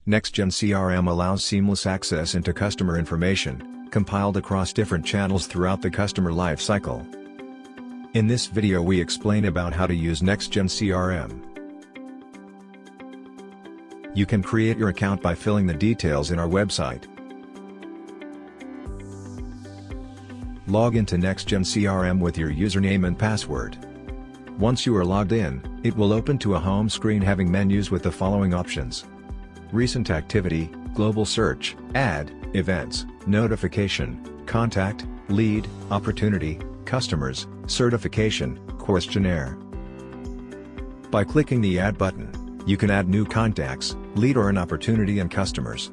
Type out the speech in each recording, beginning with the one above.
Nexgen CRM allows seamless access into customer information, compiled across different channels throughout the customer life cycle. In this video we explain about how to use Nexgen CRM. You can create your account by filling the details in our website. Log into Nexgen CRM with your username and password. Once you are logged in, it will open to a home screen having menus with the following options: Recent Activity, Global Search, Ad, Events, Notification, Contact, Lead, Opportunity, Customers, Certification, Questionnaire. By clicking the Add button, you can add new contacts, lead or an opportunity and customers.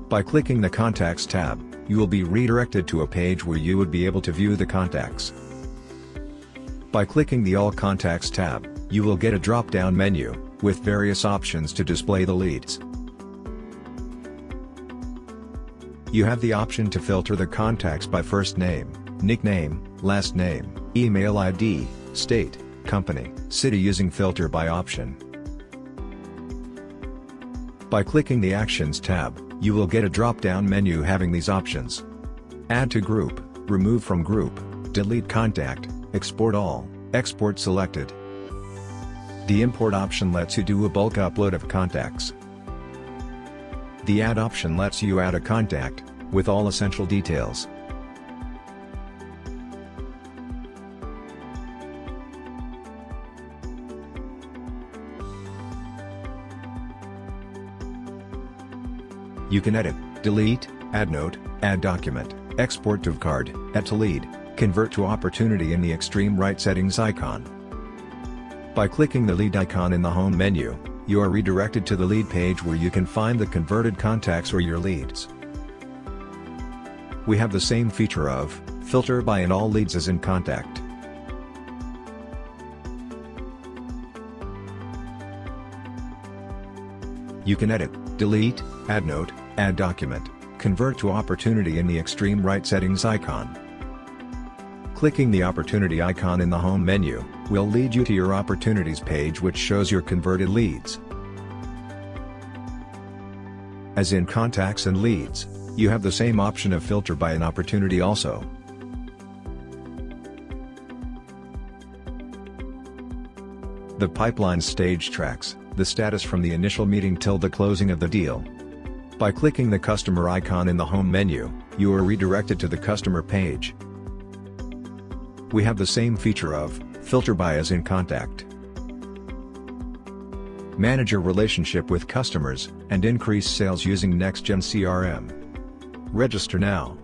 By clicking the Contacts tab, you will be redirected to a page where you would be able to view the contacts. By clicking the All Contacts tab, you will get a drop-down menu, with various options to display the leads. You have the option to filter the contacts by first name, nickname, last name, email ID, state, company, city using Filter by option. By clicking the Actions tab, you will get a drop-down menu having these options: Add to Group, Remove from Group, Delete Contact, Export All, Export Selected. The Import option lets you do a bulk upload of contacts. The Add option lets you add a contact, with all essential details. You can edit, delete, add note, add document, export to card, add to lead, convert to opportunity in the extreme right settings icon. By clicking the lead icon in the home menu, you are redirected to the lead page where you can find the converted contacts or your leads. We have the same feature of filter by and all leads as in Contact. You can edit, delete, add note, add document, convert to opportunity in the extreme right settings icon. Clicking the opportunity icon in the home menu will lead you to your opportunities page, which shows your converted leads. As in contacts and leads, you have the same option of filter by an opportunity also. The pipeline stage tracks the status from the initial meeting till the closing of the deal. By clicking the customer icon in the home menu, you are redirected to the customer page. We have the same feature of filter by as in Contact. Manage your relationship with customers and increase sales using Nexgen CRM. Register now.